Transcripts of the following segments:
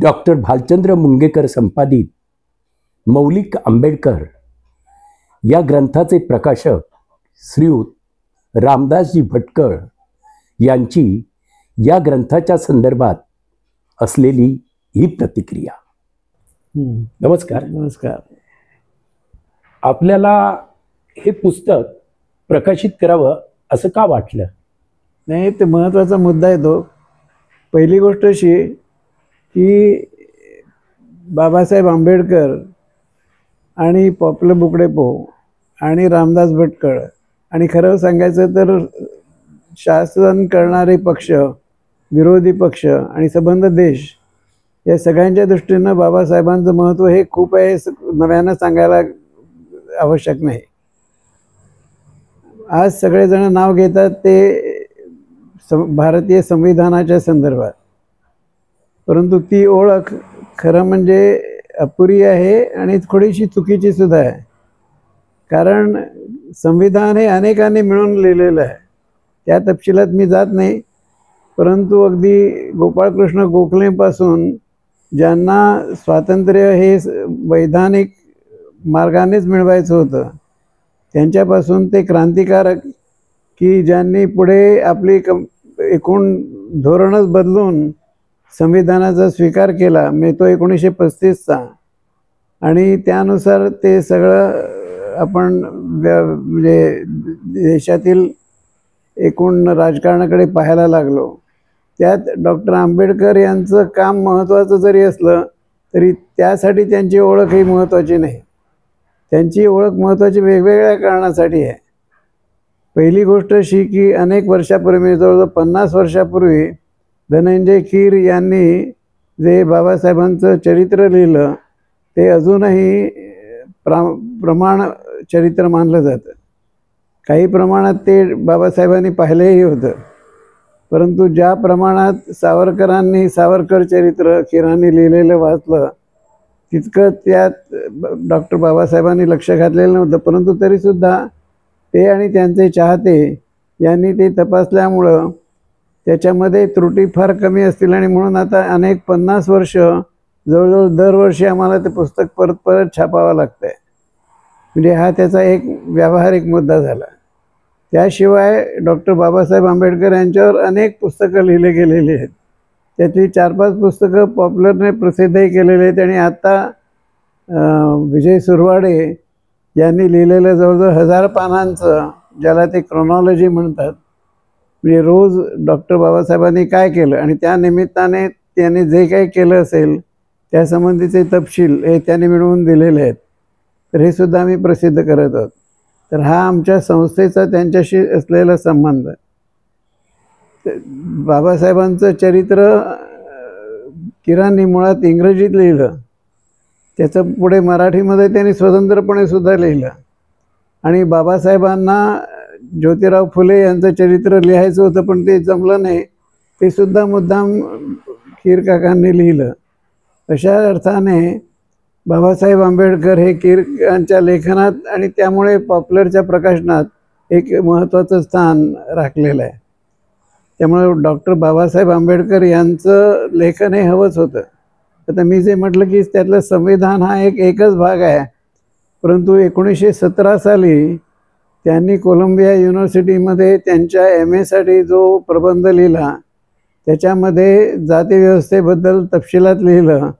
Doctor Bhalchandra Mungekar संपादित मौलिक आंबेडकर या ग्रंथाचे प्रकाशक श्रीयुत रामदासजी भटकळ यांची या ग्रंथाच्या संदर्भात असलेली ही प्रतिक्रिया. नमस्कार. नमस्कार. आपल्याला हे पुस्तक प्रकाशित करावं असं का वाटलं? नाही, ते महत्त्वाचा मुद्दा आहे तो. पहिली गोष्ट अशी की बाबासाहेब आंबेडकर आणि पॉप्युलर बुक डेपो आणि रामदास भटकळ आणि खरं सांगायचं तर शासन करणारे पक्ष, विरोधी पक्ष आणि संबंध देश या सगळ्यांच्या दृष्टीनं बाबासाहेबांचं महत्त्व हे खूप आहे, नव्यानं सांगायला आवश्यक नाही. आज सगळेजण नाव घेतात ते भारतीय संविधानाच्या संदर्भात, परंतु ती ओळख खरं म्हणजे अपुरी आहे आणि थोडीशी चुकीची सुद्धा आहे. कारण संविधान हे अनेकांनी मिळून लिहिलेलं आहे. त्या तपशिलात मी जात नाही, परंतु अगदी गोपाळकृष्ण गोखलेपासून ज्यांना स्वातंत्र्य हे वैधानिक मार्गानेच मिळवायचं होतं, त्यांच्यापासून ते क्रांतिकारक की ज्यांनी पुढे आपली एकूण धोरणच बदलून संविधानाचा स्वीकार केला, मी तो 1935चा, आणि त्यानुसार ते सगळं आपण म्हणजे देशातील एकूण राजकारणाकडे पाहायला लागलो. त्यात डॉक्टर आंबेडकर यांचं काम महत्त्वाचं जरी असलं तरी त्यासाठी त्यांची ओळख ही महत्त्वाची नाही. त्यांची ओळख महत्त्वाची वेगवेगळ्या कारणासाठी आहे. पहिली गोष्ट अशी की अनेक वर्षापूर्वी, जवळजवळ 50 वर्षापूर्वी धनंजय कीर यांनी जे बाबासाहेबांचं चरित्र लिहिलं ते अजूनही प्रमाण चरित्र मानलं जातं. काही प्रमाणात ते बाबासाहेबांनी पाहिलंही होतं, परंतु ज्या प्रमाणात सावरकरांनी सावरकर चरित्र कीरांनी लिहिलेलं वाचलं तितकं त्यात डॉक्टर बाबासाहेबांनी लक्ष घातलेलं नव्हतं. परंतु तरीसुद्धा ते आणि त्यांचे चाहते यांनी ते तपासल्यामुळं त्याच्यामध्ये त्रुटी फार कमी असतील, आणि म्हणून आता अनेक 50 वर्ष जवळजवळ दरवर्षी आम्हाला ते पुस्तक परत परत छापावं लागतं आहे. म्हणजे हा त्याचा एक व्यावहारिक मुद्दा झाला. त्याशिवाय डॉक्टर बाबासाहेब आंबेडकर यांच्यावर अनेक पुस्तकं लिहिले गेलेली आहेत. त्यातली 4-5 पुस्तकं पॉप्युलरने प्रसिद्धही केलेली आहेत, आणि आता विजय सुरवाडे यांनी लिहिलेलं जवळजवळ 1000 पानांचं, ज्याला ते क्रोनॉलॉजी म्हणतात, म्हणजे रोज डॉक्टर बाबासाहेबांनी काय केलं आणि त्या निमित्ताने त्यांनी जे काही केलं असेल त्यासंबंधीचे तपशील हे त्यांनी मिळवून दिलेले आहेत. तर हे सुद्धा आम्ही प्रसिद्ध करत आहोत. तर हा आमच्या संस्थेचा त्यांच्याशी असलेला संबंध. बाबासाहेबांचं चरित्र कीरांनी मुळात इंग्रजीत लिहिलं, त्याचं पुढे मराठीमध्ये त्यांनी स्वतंत्रपणे सुद्धा लिहिलं, आणि बाबासाहेबांना ज्योतिराव फुले यांचं चरित्र लिहायचं होतं पण ते जमलं नाही, ते सुद्धा मुद्दाम कीर काकांनी लिहिलं. अशा अर्थाने बाबासाहेब आंबेडकर हे कीर यांच्या लेखनात आणि त्यामुळे पॉप्युलरच्या प्रकाशनात एक महत्त्वाचं स्थान राखलेलं आहे. त्यामुळे डॉक्टर बाबासाहेब आंबेडकर यांचं लेखन हे हवंच होतं. आता मी जे म्हटलं की त्यातलं संविधान हा एकच भाग आहे, परंतु 1917 साली त्यांनी कोलंबिया युनिव्हर्सिटीमध्ये त्यांच्या MA जो प्रबंध लिहिला त्याच्यामध्ये जातीव्यवस्थेबद्दल तपशिलात लिहिलं,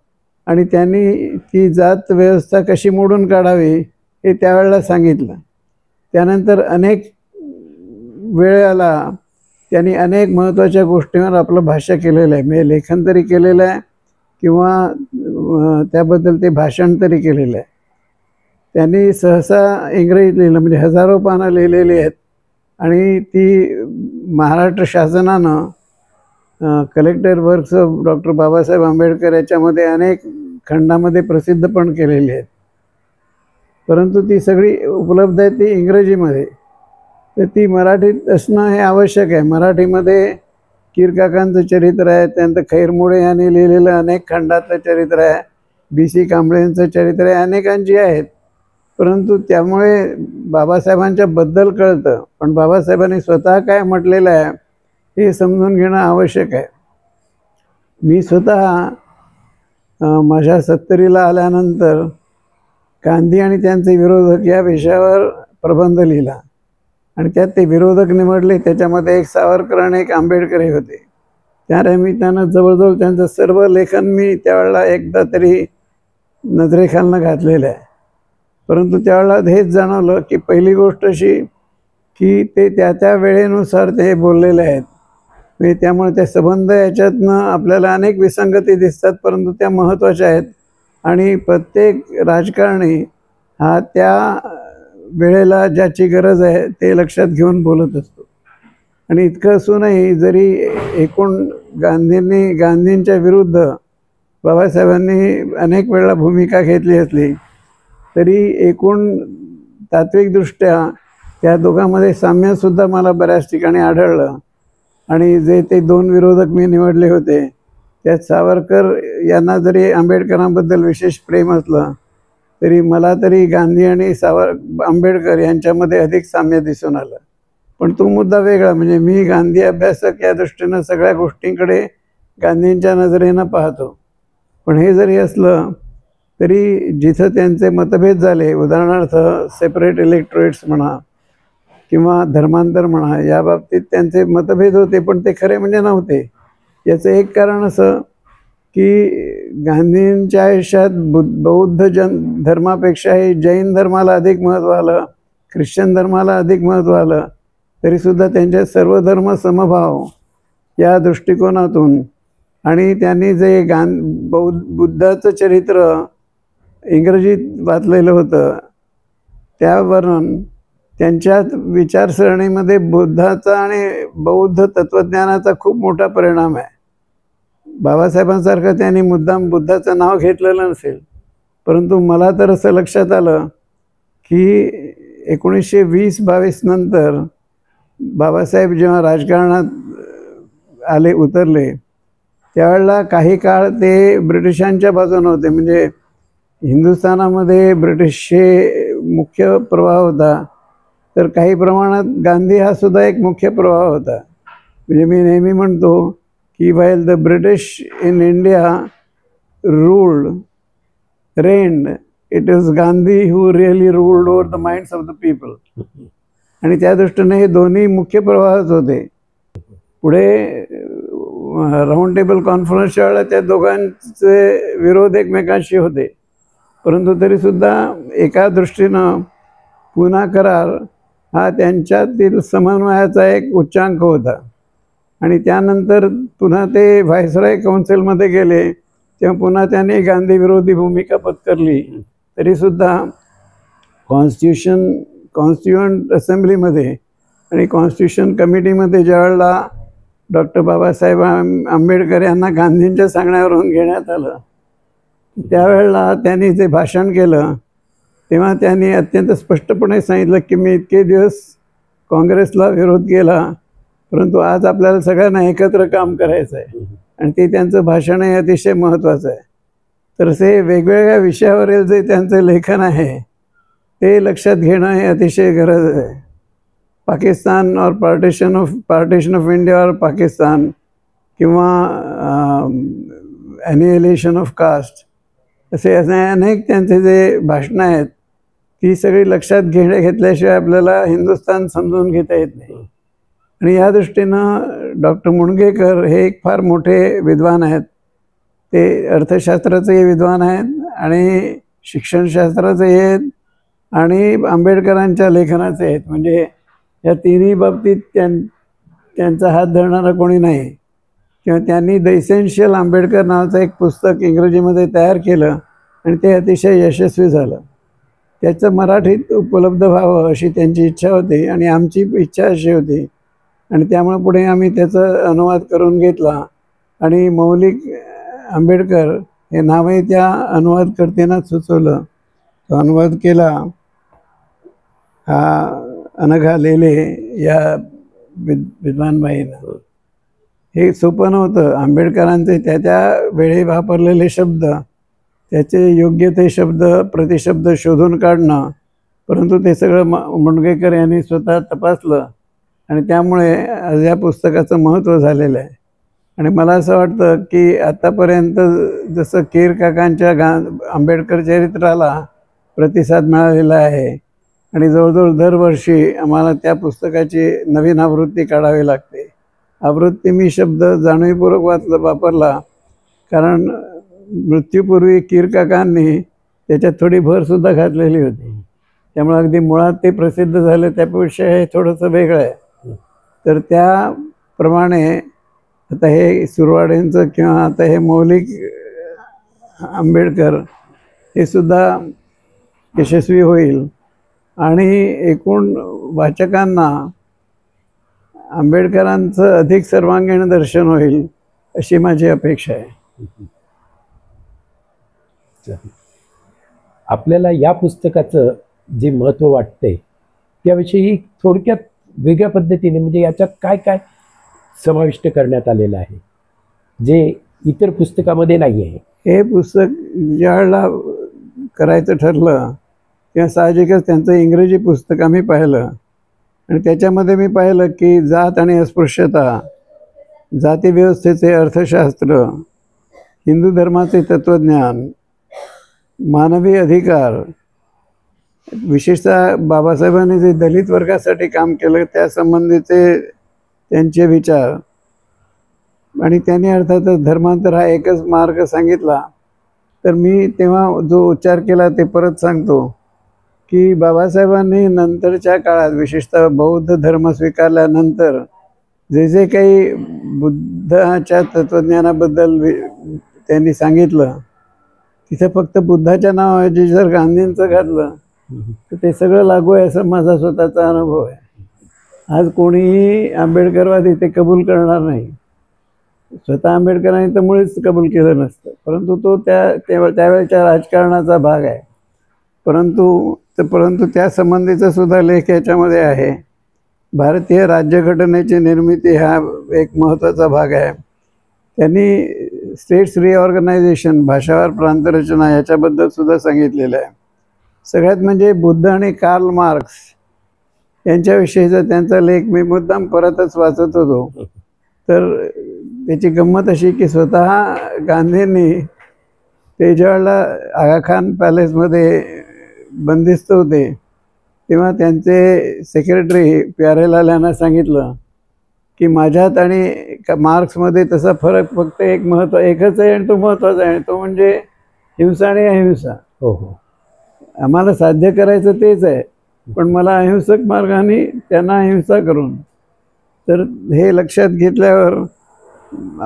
आणि त्यांनी ती जात व्यवस्था कशी मोडून काढावी हे त्यावेळेला सांगितलं. त्यानंतर अनेक वेळेला त्यांनी अनेक महत्त्वाच्या गोष्टींवर आपलं भाष्य केलेलं आहे, म्हणजे लेखन तरी केलेलं आहे किंवा त्याबद्दल ते भाषण तरी केलेलं आहे. त्यांनी सहसा इंग्रजीत लिहिलं, म्हणजे हजारो पानं लिहिलेली आहेत, आणि ती महाराष्ट्र शासनानं collector works of doctor Babasaheb Ambedkar याच्यामध्ये अनेक खंडामध्ये प्रसिद्ध पण केलेली आहेत. परंतु ती सगळी उपलब्ध आहे ती इंग्रजीमध्ये, तर ती मराठीत असणं हे आवश्यक आहे. मराठीमध्ये कीर काकांचं चरित्र आहे, त्यानंतर खैरमोडे यांनी लिहिलेलं अनेक खंडातलं चरित्र आहे, BC कांबळेंचं चरित्र आहे, अनेकांची आहेत. परंतु त्यामुळे बाबासाहेबांच्या बद्दल कळतं, पण बाबासाहेबांनी स्वतः काय म्हटलेलं आहे हे समजून घेणं आवश्यक आहे. मी स्वतः माझ्या 70ला आल्यानंतर गांधी आणि त्यांचे विरोधक या विषयावर प्रबंध लिहिला आणि त्यात ते विरोधक निवडले. त्याच्यामध्ये एक सावरकर आणि एक आंबेडकरही होते. त्या निमित्तानं जवळजवळ त्यांचं सर्व लेखन मी त्यावेळेला एकदा तरी नजरेखालनं घातलेलं आहे. परंतु त्यावेळेला हेच जाणवलं की पहिली गोष्ट अशी की ते त्या वेळेनुसार ते बोललेले आहेत. म्हणजे त्यामुळे ते संबंध याच्यातनं आपल्याला अनेक विसंगती दिसतात, परंतु त्या महत्त्वाच्या आहेत. आणि प्रत्येक राजकारणी हा त्या वेळेला ज्याची गरज आहे ते लक्षात घेऊन बोलत असतो. आणि इतकं असूनही जरी एकूण गांधींच्या विरुद्ध बाबासाहेबांनी अनेक वेळा भूमिका घेतली असली तरी एकूण तात्विकदृष्ट्या त्या दोघांमध्ये साम्यसुद्धा मला बऱ्याच ठिकाणी आढळलं. आणि जे ते 2 विरोधक मी निवडले होते त्यात सावरकर यांना जरी आंबेडकरांबद्दल विशेष प्रेम असलं तरी मला तरी गांधी आणि आंबेडकर यांच्यामध्ये अधिक साम्य दिसून आलं. पण तो मुद्दा वेगळा. म्हणजे मी गांधी अभ्यासक या दृष्टीनं सगळ्या गोष्टींकडे गांधींच्या नजरेनं पाहतो. पण हे जरी असलं तरी जिथं त्यांचे मतभेद झाले, उदाहरणार्थ सेपरेट इलेक्टोरेट्स म्हणा किंवा धर्मांतर म्हणा, या बाबतीत त्यांचे मतभेद होते, पण ते खरे म्हणजे नव्हते. याचं एक कारण असं की गांधींच्या आयुष्यात बौद्ध धर्मापेक्षाही जैन धर्माला अधिक महत्त्व आलं, ख्रिश्चन धर्माला अधिक महत्त्व आलं. तरीसुद्धा त्यांच्या सर्व धर्म समभाव या दृष्टिकोनातून आणि त्यांनी जे बुद्धाचं चरित्र इंग्रजीत वाचलेलं होतं त्यावरून त्यांच्या विचारसरणीमध्ये बुद्धाचा आणि बौद्ध तत्त्वज्ञानाचा खूप मोठा परिणाम आहे. बाबासाहेबांसारखं त्यांनी मुद्दाम बुद्धाचं नाव घेतलेलं नसेल, परंतु मला तर असं लक्षात आलं की 1920-22 नंतर बाबासाहेब जेव्हा राजकारणात उतरले त्यावेळेला काही काळ ते ब्रिटिशांच्या बाजूने होते. म्हणजे हिंदुस्थानामध्ये ब्रिटिशचे मुख्य प्रवाह होता, तर काही प्रमाणात गांधी हा सुद्धा एक मुख्य प्रवाह होता. म्हणजे मी नेहमी म्हणतो की while the British in India reigned, it is Gandhi who really ruled over the minds of the people. आणि त्या दृष्टीने हे दोन्ही मुख्य प्रवाहच होते. पुढे राऊंड टेबल कॉन्फरन्सच्या वेळेला त्या दोघांचे विरोध एकमेकांशी होते, परंतु तरीसुद्धा एका दृष्टीनं पुना करार हा त्यांच्यातील समन्वयाचा एक उच्चांक होता. आणि त्यानंतर पुन्हा ते व्हायसरॉय काउन्सिलमध्ये गेले तेव्हा पुन्हा त्यांनी गांधी विरोधी भूमिका पत्करली. तरीसुद्धा कॉन्स्टिट्युएंट असेंब्लीमध्ये आणि कॉन्स्टिट्यूशन कमिटीमध्ये ज्यावेळेला डॉक्टर बाबासाहेब आंबेडकर यांना गांधींच्या सांगण्यावरून घेण्यात आलं त्यावेळेला त्यांनी जे भाषण केलं तेव्हा त्यांनी अत्यंत स्पष्टपणे सांगितलं की मी इतके दिवस काँग्रेसला विरोध केला, परंतु आज आपल्याला सगळ्यांना एकत्र काम करायचं आहे. आणि ते त्यांचं भाषण हे अतिशय महत्त्वाचं आहे. तर असे वेगवेगळ्या विषयावरील जे त्यांचं लेखन आहे ते लक्षात घेणं हे अतिशय गरज आहे. पाकिस्तान और पार्टिशन ऑफ इंडिया और पाकिस्तान किंवा ॲनिहिलेशन ऑफ कास्ट असे अनेक त्यांचे जे भाषणं आहेत ती सगळी लक्षात घेतल्याशिवाय आपल्याला हिंदुस्थान समजून घेता येत नाही. आणि या दृष्टीनं डॉक्टर मुणगेकर हे एक फार मोठे विद्वान आहेत. ते अर्थशास्त्राचे विद्वान आहेत आणि शिक्षणशास्त्राचे आहेत आणि आंबेडकरांच्या लेखनाचे आहेत. म्हणजे या तिन्ही बाबतीत त्यांचा हात धरणारा कोणी नाही. किंवा त्यांनी द इसेन्शियल आंबेडकर नावाचं एक पुस्तक इंग्रजीमध्ये तयार केलं आणि ते अतिशय यशस्वी झालं. त्याचं मराठीत उपलब्ध व्हावं अशी त्यांची इच्छा होती आणि आमची इच्छा अशी होती. आणि त्यामुळे पुढे आम्ही त्याचा अनुवाद करून घेतला आणि मौलिक आंबेडकर हे नावही त्या अनुवादकर्त्यांनाच सुचवलं. तो अनुवाद केला हा अनघा लेले या विद्वानबाईनं. हे सोपं नव्हतं. आंबेडकरांचे त्या वेळी वापरलेले शब्द त्याचे योग्य ते शब्द प्रतिशब्द शोधून काढणं, परंतु ते सगळं मुणगेकर यांनी स्वतः तपासलं आणि त्यामुळे आज या पुस्तकाचं महत्त्व झालेलं आहे. आणि मला असं वाटतं की आतापर्यंत जसं केर काकांच्या आंबेडकर चरित्राला प्रतिसाद मिळालेला आहे आणि जवळजवळ दरवर्षी आम्हाला त्या पुस्तकाची नवीन आवृत्ती काढावी लागते. आवृत्ती मी शब्द जाणीवपूर्वक वापरला कारण मृत्यूपूर्वी कीर काकांनी त्याच्यात थोडी भरसुद्धा घातलेली होती. त्यामुळे अगदी मुळात ते प्रसिद्ध झाले त्यापेक्षा हे थोडंसं वेगळं आहे. तर त्याप्रमाणे आता हे सुरवाडेंचं किंवा आता हे मौलिक आंबेडकर हे सुद्धा यशस्वी होईल आणि एकूण वाचकांना आंबेडकरांचं अधिक सर्वांगीण दर्शन होईल अशी माझी अपेक्षा आहे. आपल्याला या पुस्तकाचं जे महत्त्व वाटतंय त्याविषयी थोडक्यात वेगळ्या पद्धतीने म्हणजे याच्यात काय काय समाविष्ट करण्यात आलेलं आहे जे इतर पुस्तकामध्ये नाही आहे. हे पुस्तक ज्यावेळेला करायचं ठरलं तेव्हा साहजिकच त्यांचं इंग्रजी पुस्तक आम्ही पाहिलं आणि त्याच्यामध्ये मी पाहिलं की जात आणि अस्पृश्यता, जातीव्यवस्थेचे अर्थशास्त्र, हिंदू धर्माचे तत्त्वज्ञान, मानवी अधिकार, विशेषतः बाबासाहेबांनी जे दलित वर्गासाठी काम केलं त्यासंबंधीचे त्यांचे विचार आणि त्यांनी अर्थातच धर्मांतर हा एकच मार्ग सांगितला. तर मी तेव्हा जो उच्चार केला ते परत सांगतो की बाबासाहेबांनी नंतरच्या काळात विशेषतः बौद्ध धर्म स्वीकारल्यानंतर जे जे काही बुद्धाच्या तत्त्वज्ञानाबद्दल त्यांनी सांगितलं तिथे फक्त बुद्धाच्या नावाऐवजी जर गांधींचं घातलं तर ते सगळं लागू आहे असा माझा स्वतःचा अनुभव आहे. आज कोणीही आंबेडकरवादी ते कबूल करणार नाही. स्वतः आंबेडकरांनी तर मुळीच कबूल केलं नसतं, परंतु तो त्यावेळेच्या राजकारणाचा भाग आहे. परंतु त्या संबंधीचा सुद्धा लेख याच्यामध्ये आहे. भारतीय राज्यघटनेची निर्मिती हा एक महत्त्वाचा भाग आहे. त्यांनी स्टेट्स रिऑर्गनायझेशन, भाषावार प्रांतरचना याच्याबद्दल सुद्धा सांगितलेलं आहे. सगळ्यात म्हणजे बुद्ध आणि कार्ल मार्क्स यांच्याविषयीचा त्यांचा लेख मी मुद्दाम परतच वाचत होतो. तर त्याची गंमत अशी की स्वतः गांधींनी ते ज्यावेळेला आगा खान पॅलेसमध्ये बंदिस्त होते तेव्हा त्यांचे सेक्रेटरी प्यारेलाल यांना सांगितलं की माझ्यात आणि मार्क्समध्ये तसा फरक फक्त एकच आहे आणि तो महत्त्वाचा आहे, तो म्हणजे हिंसा आणि अहिंसा. हो हो, आम्हाला साध्य करायचं तेच आहे, पण मला अहिंसक मार्गाने त्यांना अहिंसा करून. तर हे लक्षात घेतल्यावर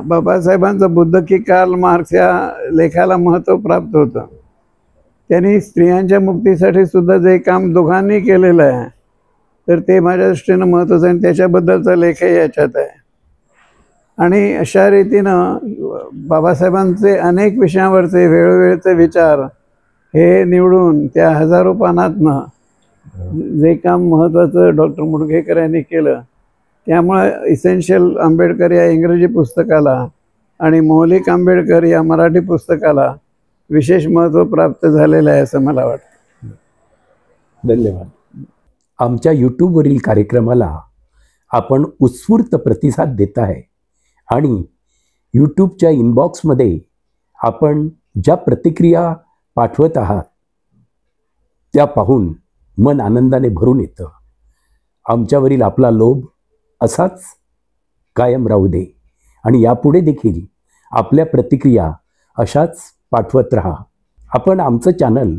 बाबासाहेबांचं बुद्ध की कार्ल मार्क्स या लेखाला महत्त्व प्राप्त होतं. त्यांनी स्त्रियांच्या मुक्तीसाठी सुद्धा जे काम दोघांनी केलेलं आहे तर ते माझ्या दृष्टीनं महत्त्वाचं आहे आणि त्याच्याबद्दलचा लेखही याच्यात आहे. आणि अशा रीतीनं बाबासाहेबांचे अनेक विषयावरचे वेळोवेळचे विचार हे निवडून त्या हजारो पानातनं जे काम महत्त्वाचं डॉक्टर मुडगेकर यांनी केलं त्यामुळे इसेन्शियल आंबेडकर या इंग्रजी पुस्तकाला आणि मौलिक आंबेडकर या मराठी पुस्तकाला विशेष महत्त्व प्राप्त झालेलं आहे असं मला वाटतं. धन्यवाद. आमच्या यूट्यूबवरील कार्यक्रमाला आपण उत्स्फूर्त प्रतिसाद देत आहे आणि यूट्यूबच्या इनबॉक्समध्ये आपण ज्या प्रतिक्रिया पाठवत आहात त्या पाहून मन आनंदाने भरून येतं. आमच्यावरील आपला लोभ असाच कायम राहू दे आणि यापुढे देखील आपल्या प्रतिक्रिया अशाच पाठवत राहा. आपण आमचं चॅनल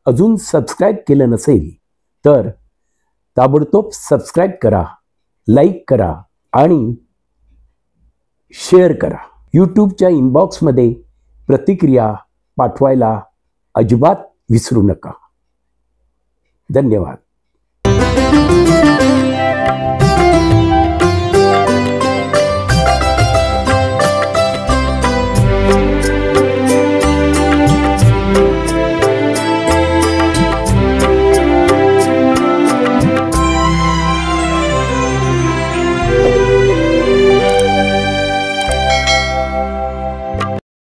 अजून सबस्क्राईब केलं नसेल तर ताबडतोब सबस्क्राईब करा, लाईक करा आणि शेअर करा. यूट्यूबच्या इनबॉक्समध्ये प्रतिक्रिया पाठवायला अजिबात विसरू नका. धन्यवाद.